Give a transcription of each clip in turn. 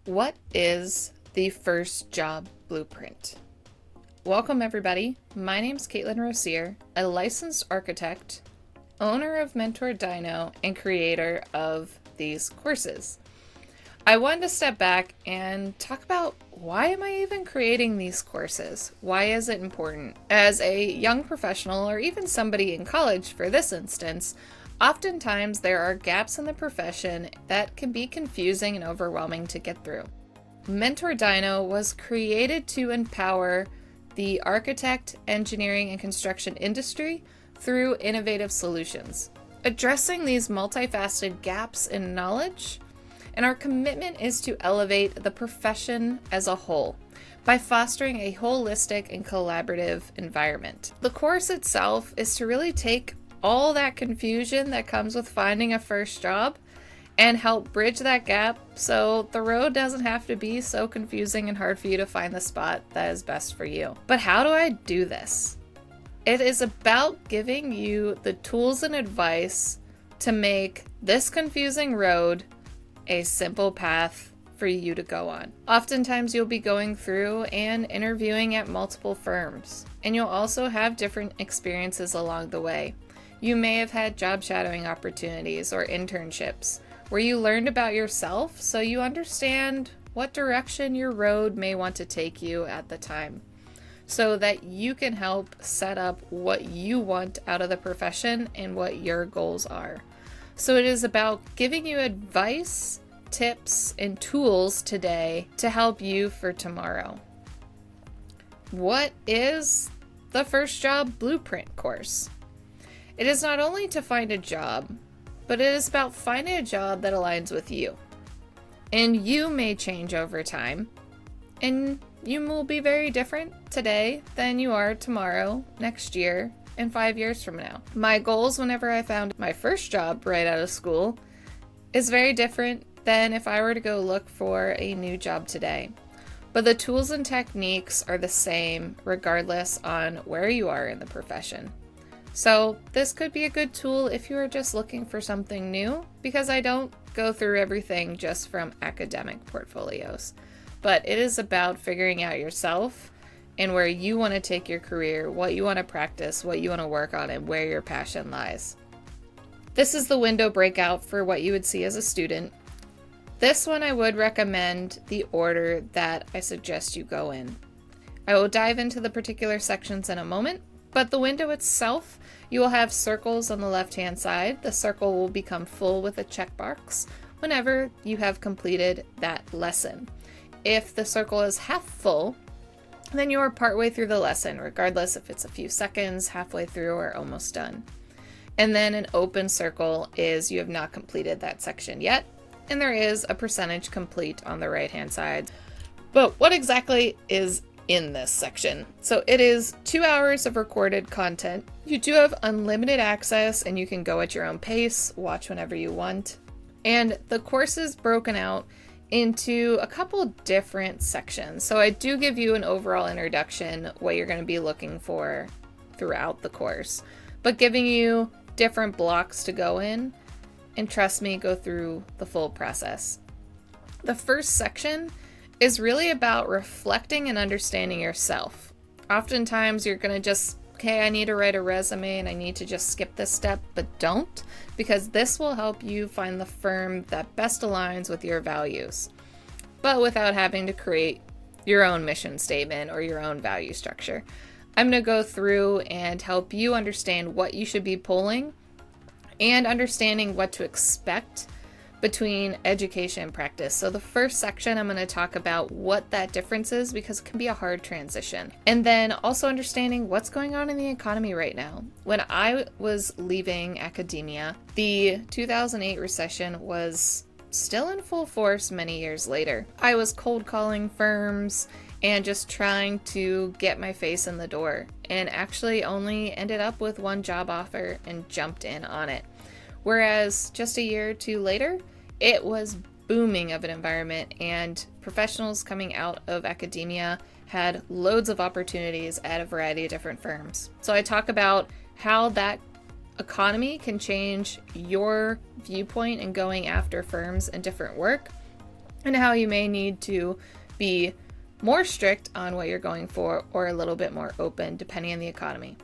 What is the first job blueprint? Welcome, everybody. My name is Caitlin Rossier, a licensed architect, owner of mentorDINO, and creator of these courses. I wanted to step back and talk about why am I even creating these courses? Why is it important? As a young professional, or even somebody in college for this instance, oftentimes there are gaps in the profession that can be confusing and overwhelming to get through. mentorDINO was created to empower the architect, engineering, and construction industry through innovative solutions, addressing these multifaceted gaps in knowledge. And our commitment is to elevate the profession as a whole by fostering a holistic and collaborative environment. The course itself is to really take all that confusion that comes with finding a first job and help bridge that gap so the road doesn't have to be so confusing and hard for you to find the spot that is best for you. But how do I do this? It is about giving you the tools and advice to make this confusing road a simple path for you to go on. Oftentimes you'll be going through and interviewing at multiple firms, and you'll also have different experiences along the way. You may have had job shadowing opportunities or internships where you learned about yourself so you understand what direction your road may want to take you at the time, so that you can help set up what you want out of the profession and what your goals are. So it is about giving you advice, tips, and tools today to help you for tomorrow. What is the First Job Blueprint course? It is not only to find a job, but it is about finding a job that aligns with you. And you may change over time, and you will be very different today than you are tomorrow, next year, and 5 years from now. My goals whenever I found my first job right out of school is very different than if I were to go look for a new job today. But the tools and techniques are the same regardless on where you are in the profession. So this could be a good tool if you are just looking for something new, because I don't go through everything just from academic portfolios. But it is about figuring out yourself and where you want to take your career, what you want to practice, what you want to work on, and where your passion lies. This is the window breakout for what you would see as a student. This one I would recommend the order that I suggest you go in. I will dive into the particular sections in a moment, but the window itself, you will have circles on the left-hand side. The circle will become full with a checkbox whenever you have completed that lesson. If the circle is half full, then you are partway through the lesson, regardless if it's a few seconds, halfway through, or almost done. And then an open circle is you have not completed that section yet, and there is a percentage complete on the right-hand side. But what exactly is in this section? So it is 2 hours of recorded content. You do have unlimited access, and you can go at your own pace, watch whenever you want. And the course is broken out into a couple different sections. So I do give you an overall introduction, what you're going to be looking for throughout the course, but giving you different blocks to go in, and trust me, go through the full process. The first section is really about reflecting and understanding yourself. Oftentimes you're going to just, okay, I need to write a resume and I need to just skip this step, but don't, because this will help you find the firm that best aligns with your values, but without having to create your own mission statement or your own value structure. I'm going to go through and help you understand what you should be pulling and understanding what to expect between education and practice. So the first section, I'm going to talk about what that difference is, because it can be a hard transition. And then also understanding what's going on in the economy right now. When I was leaving academia, the 2008 recession was still in full force many years later. I was cold calling firms and just trying to get my face in the door, and actually only ended up with one job offer and jumped in on it. Whereas just a year or two later, it was booming of an environment, and professionals coming out of academia had loads of opportunities at a variety of different firms. So I talk about how that economy can change your viewpoint in going after firms and different work, and how you may need to be more strict on what you're going for or a little bit more open depending on the economy.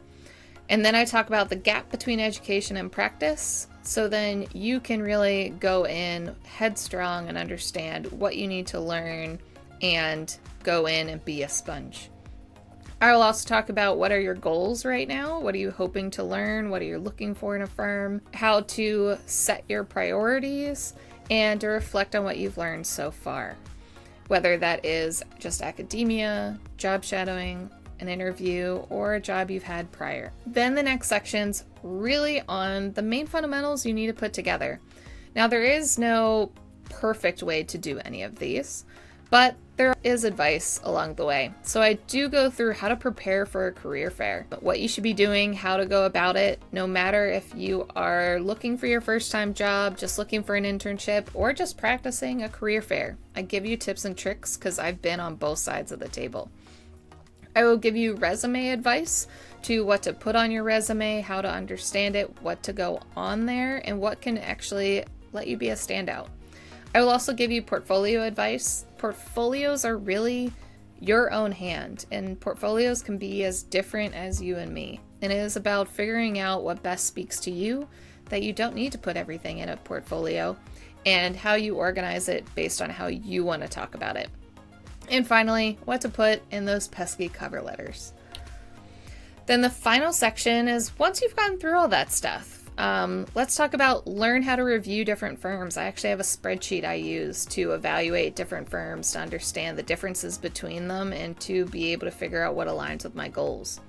And then I talk about the gap between education and practice, so then you can really go in headstrong and understand what you need to learn and go in and be a sponge. I will also talk about what are your goals right now, what are you hoping to learn, what are you looking for in a firm, how to set your priorities, and to reflect on what you've learned so far, whether that is just academia, job shadowing, an interview, or a job you've had prior. Then the next section's really on the main fundamentals you need to put together. Now, there is no perfect way to do any of these, but there is advice along the way. So I do go through how to prepare for a career fair, what you should be doing, how to go about it, no matter if you are looking for your first time job, just looking for an internship, or just practicing a career fair. I give you tips and tricks because I've been on both sides of the table. I will give you resume advice to what to put on your resume, how to understand it, what to go on there, and what can actually let you be a standout. I will also give you portfolio advice. Portfolios are really your own hand, and portfolios can be as different as you and me. And it is about figuring out what best speaks to you, that you don't need to put everything in a portfolio, and how you organize it based on how you want to talk about it. And finally, what to put in those pesky cover letters. Then the final section is once you've gone through all that stuff, let's talk about learn how to review different firms. I actually have a spreadsheet I use to evaluate different firms to understand the differences between them and to be able to figure out what aligns with my goals.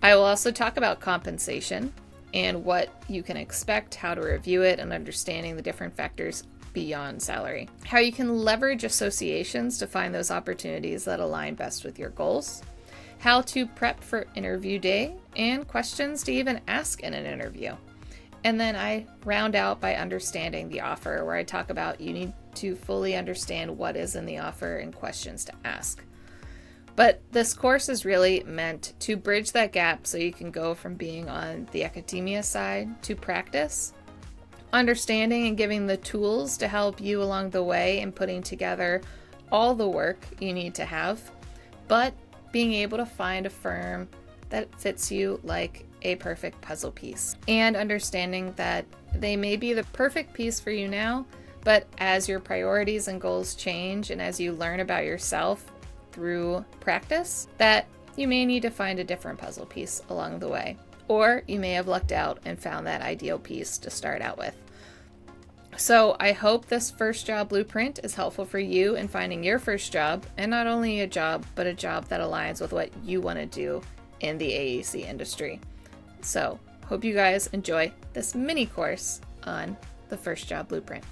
I will also talk about compensation and what you can expect, how to review it, and understanding the different factors beyond salary. How you can leverage associations to find those opportunities that align best with your goals. How to prep for interview day, and questions to even ask in an interview. And then I round out by understanding the offer, where I talk about you need to fully understand what is in the offer and questions to ask. But this course is really meant to bridge that gap so you can go from being on the academia side to practice, understanding and giving the tools to help you along the way and putting together all the work you need to have, but being able to find a firm that fits you like a perfect puzzle piece, and understanding that they may be the perfect piece for you now, but as your priorities and goals change and as you learn about yourself through practice, that you may need to find a different puzzle piece along the way, or you may have lucked out and found that ideal piece to start out with. So I hope this first job blueprint is helpful for you in finding your first job, and not only a job, but a job that aligns with what you want to do in the AEC industry. So hope you guys enjoy this mini course on the first job blueprint.